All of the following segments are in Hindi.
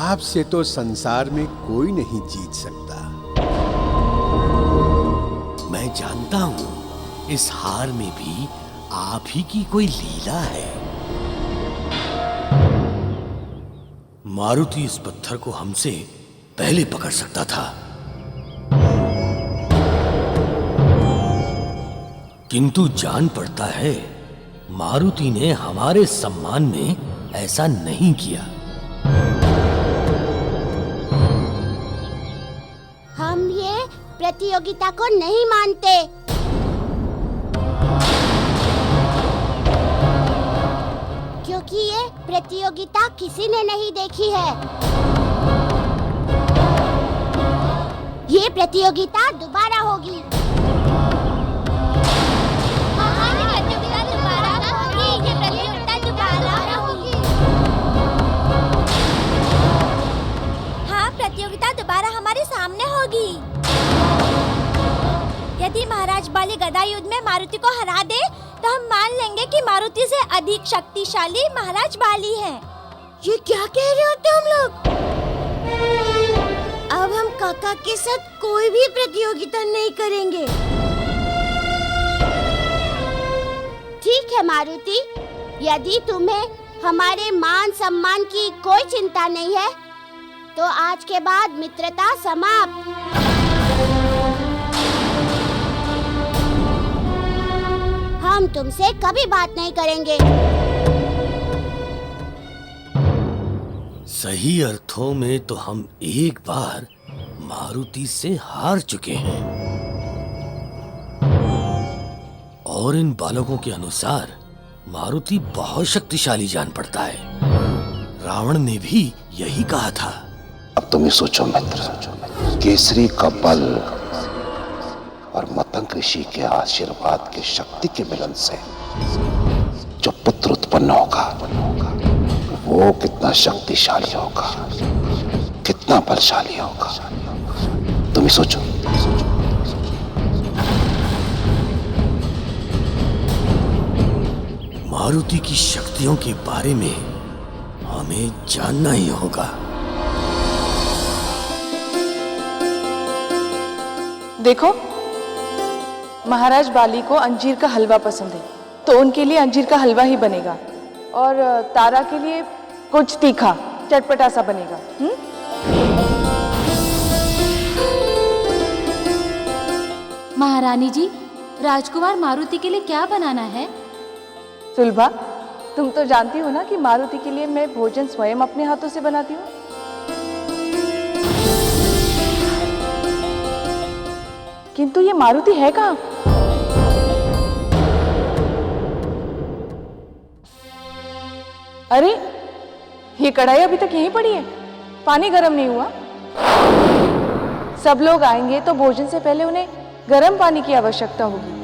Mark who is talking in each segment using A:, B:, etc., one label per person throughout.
A: आपसे तो संसार में कोई नहीं जीत सकता।
B: मैं जानता हूं इस हार में भी आप ही की कोई लीला है। मारुति इस पत्थर को हमसे पहले पकड़ सकता था, किंतु जान पड़ता है मारुति ने हमारे सम्मान में ऐसा नहीं किया।
C: हम ये प्रतियोगिता को नहीं मानते। क्योंकि ये प्रतियोगिता किसी ने नहीं देखी है। ये प्रतियोगिता दोबारा होगी।
D: प्रतियोगिता दोबारा हमारे सामने होगी। यदि महाराज बाली गदा युद्ध में मारुति को हरा दे तो हम मान लेंगे कि मारुति से अधिक शक्तिशाली महाराज बाली हैं।
C: ये क्या कह रहे हो तुम लोग? अब हम काका के साथ कोई भी प्रतियोगिता नहीं करेंगे। ठीक है मारुति, यदि तुम्हें हमारे मान सम्मान की कोई चिंता नहीं है तो आज के बाद मित्रता समाप्त। हम तुमसे कभी बात नहीं करेंगे।
B: सही अर्थों में तो हम एक बार मारुति से हार चुके हैं और इन बालकों के अनुसार मारुति बहुत शक्तिशाली जान पड़ता है। रावण ने भी यही कहा था।
E: अब तुम ही सोचो मित्र, केसरी का बल और मतंग ऋषि के आशीर्वाद की शक्ति के मिलन से जो पुत्र उत्पन्न होगा वो कितना शक्तिशाली होगा, कितना बलशाली होगा। तुम ही सोचो।
B: मारुति की शक्तियों के बारे में हमें जानना ही होगा।
F: देखो, महाराज बाली को अंजीर का हलवा पसंद है तो उनके लिए अंजीर का हलवा ही बनेगा और तारा के लिए कुछ तीखा चटपटा सा बनेगा।
G: महारानी जी, राजकुमार मारुति के लिए क्या बनाना है?
F: सुलभा, तुम तो जानती हो ना कि मारुति के लिए मैं भोजन स्वयं अपने हाथों से बनाती हूँ। किंतु ये मारुति है कहाँ? अरे, ये कढ़ाई अभी तक यहीं पड़ी है, पानी गर्म नहीं हुआ। सब लोग आएंगे तो भोजन से पहले उन्हें गर्म पानी की आवश्यकता होगी।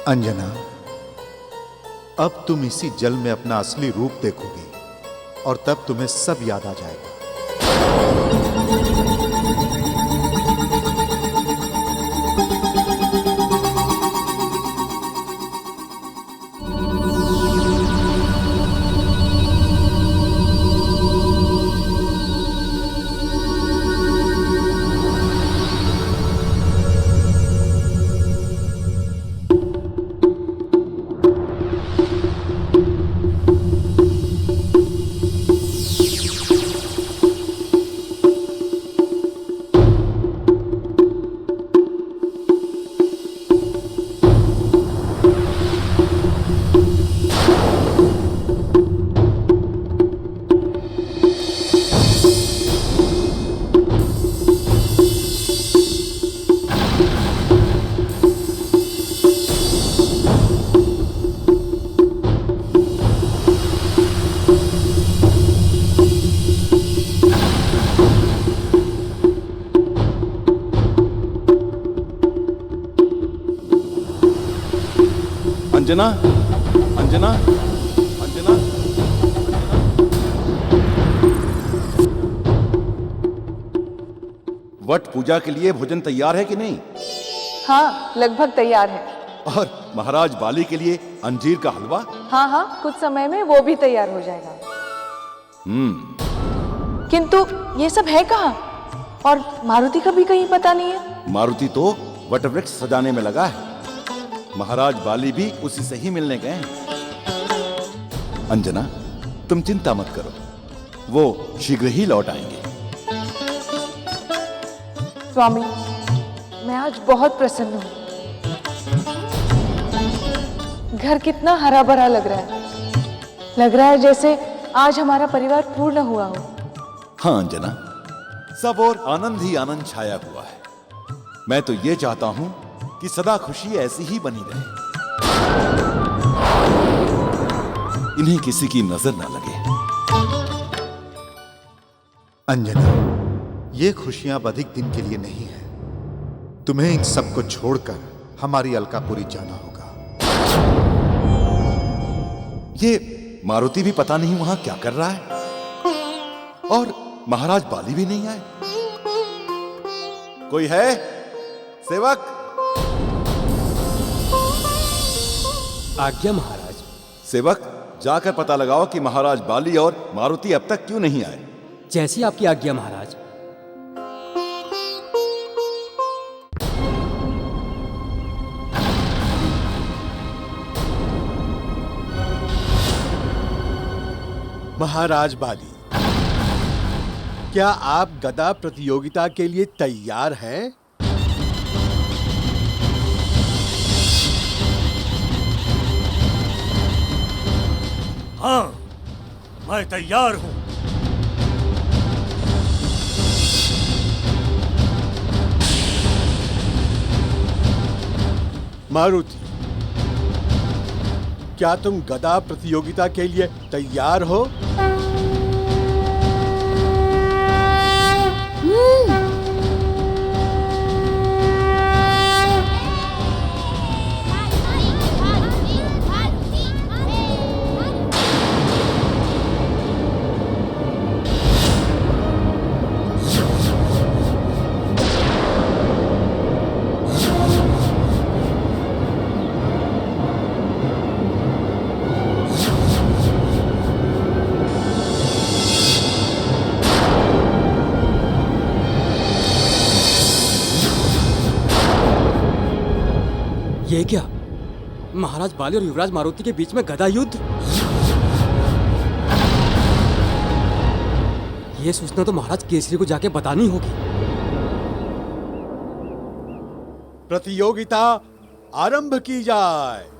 H: अंजना, अब तुम इसी जल में अपना असली रूप देखोगी और तब तुम्हें सब याद आ जाएगा। अंजना, अंजना, अंजना,
E: वट पूजा के लिए भोजन तैयार है कि नहीं?
F: हाँ, लगभग तैयार है।
E: और महाराज बाली के लिए अंजीर का हलवा?
F: हाँ हाँ, कुछ समय में वो भी तैयार हो जाएगा। किंतु ये सब है कहाँ? और मारुति का भी कहीं पता नहीं है।
E: मारुति तो वटवृक्ष सजाने में लगा है। महाराज बाली भी उसी से ही मिलने गए हैं। अंजना, तुम चिंता मत करो, वो शीघ्र ही लौट आएंगे।
F: स्वामी, मैं आज बहुत प्रसन्न हूँ। घर कितना हरा भरा लग रहा है। लग रहा है जैसे आज हमारा परिवार पूर्ण हुआ हो।
E: हाँ अंजना, सब और आनंद ही आनंद छाया हुआ है। मैं तो ये चाहता हूं कि सदा खुशी ऐसी ही बनी रहे, इन्हें किसी की नजर ना लगे।
H: अंजना, ये खुशियां अब अधिक दिन के लिए नहीं है। तुम्हें इन सबको छोड़कर हमारी अलकापुरी जाना होगा।
E: ये मारुति भी पता नहीं वहां क्या कर रहा है, और महाराज बाली भी नहीं आए। कोई है सेवक?
I: आज्ञा महाराज।
E: सेवक, जाकर पता लगाओ कि महाराज बाली और मारुति अब तक क्यों नहीं आए।
I: जैसी आपकी आज्ञा महाराज।
A: महाराज बाली, क्या आप गदा प्रतियोगिता के लिए तैयार हैं?
B: हाँ, मैं तैयार हूं।
A: मारुति, क्या तुम गदा प्रतियोगिता के लिए तैयार हो?
I: ये क्या? महाराज बाली और युवराज मारुति के बीच में गदा युद्ध? ये सूचना तो महाराज केसरी को जाके बतानी होगी।
A: प्रतियोगिता आरंभ की जाए।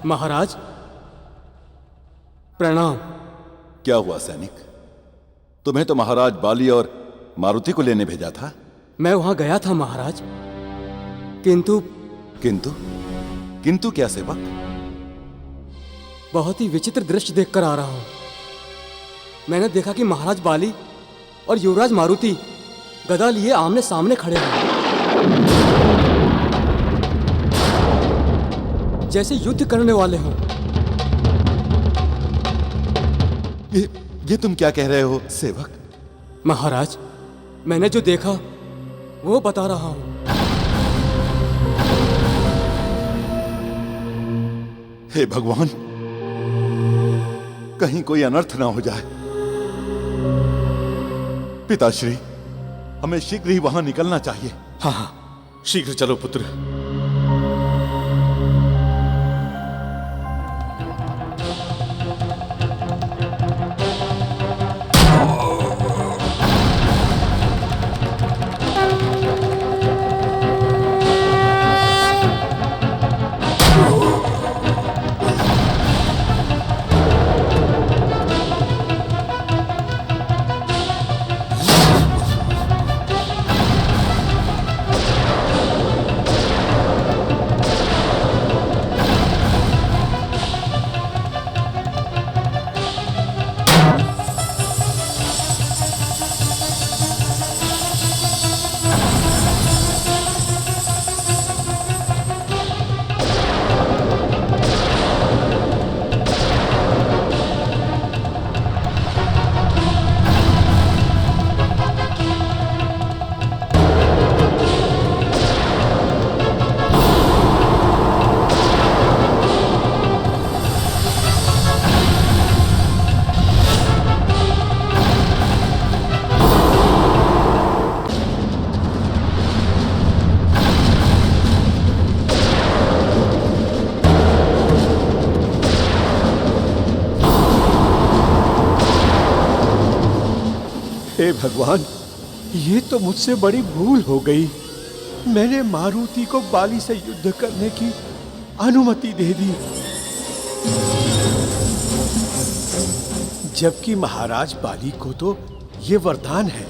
I: महाराज प्रणाम।
E: क्या हुआ सैनिक? तुम्हें तो महाराज बाली और मारुति को लेने भेजा था।
I: मैं वहां गया था महाराज, किंतु
E: किंतु किंतु क्या सेवक?
I: बहुत ही विचित्र दृश्य देखकर आ रहा हूं। मैंने देखा कि महाराज बाली और युवराज मारुति गदा लिए आमने सामने खड़े हैं, जैसे युद्ध करने वाले हों।
E: ये तुम क्या कह रहे हो सेवक?
I: महाराज, मैंने जो देखा वो बता रहा हूं।
E: हे भगवान, कहीं कोई अनर्थ ना हो जाए। पिताश्री, हमें शीघ्र ही वहां निकलना चाहिए।
B: हाँ हाँ, शीघ्र चलो पुत्र।
A: हे भगवान, ये तो मुझसे बड़ी भूल हो गई। मैंने मारुति को बाली से युद्ध करने की अनुमति दे दी, जबकि महाराज बाली को तो ये वरदान है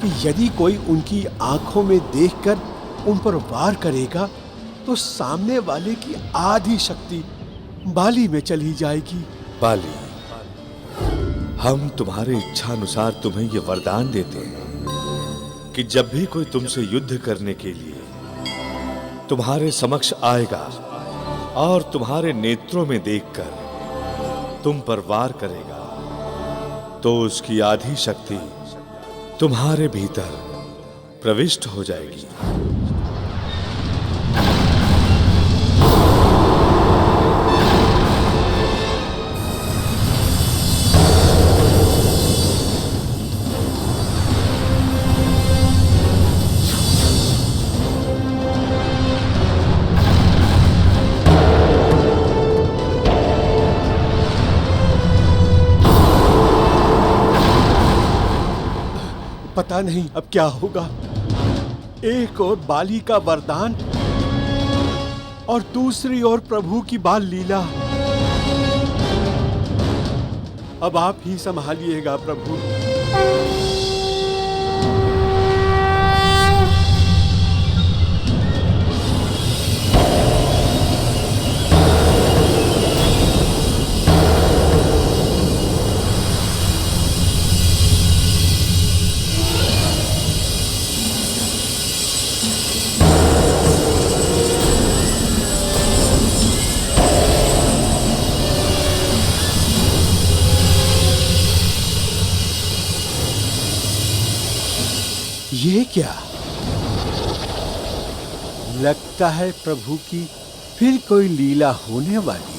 A: कि यदि कोई उनकी आंखों में देखकर उन पर वार करेगा तो सामने वाले की आधी शक्ति बाली में चली जाएगी।
J: बाली, हम तुम्हारे इच्छा अनुसार तुम्हें ये वरदान देते हैं कि जब भी कोई तुमसे युद्ध करने के लिए तुम्हारे समक्ष आएगा और तुम्हारे नेत्रों में देखकर तुम पर वार करेगा, तो उसकी आधी शक्ति तुम्हारे भीतर प्रविष्ट हो जाएगी।
A: पता नहीं अब क्या होगा। एक ओर बाली का वरदान और दूसरी ओर प्रभु की बाल लीला। अब आप ही संभालिएगा प्रभु। ये क्या? लगता है प्रभु की फिर कोई लीला होने वाली है।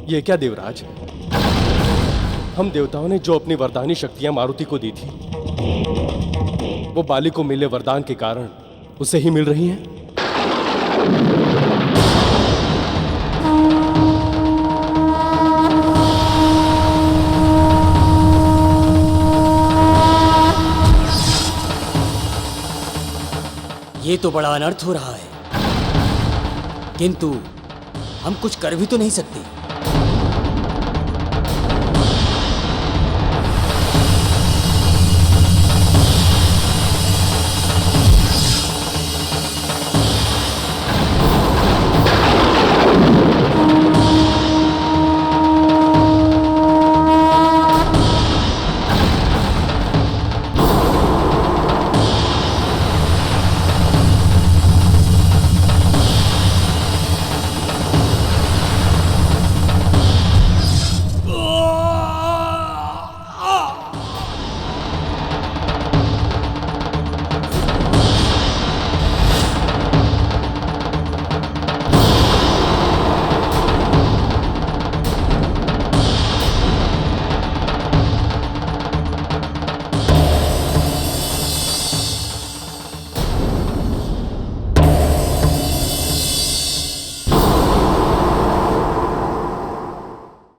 I: ये क्या देवराज, हम देवताओं ने जो अपनी वरदानी शक्तियां मारुति को दी थी, वो बाली को मिले वरदान के कारण उसे ही मिल रही हैं।
K: ये तो बड़ा अनर्थ हो रहा है, किंतु हम कुछ कर भी तो नहीं सकते।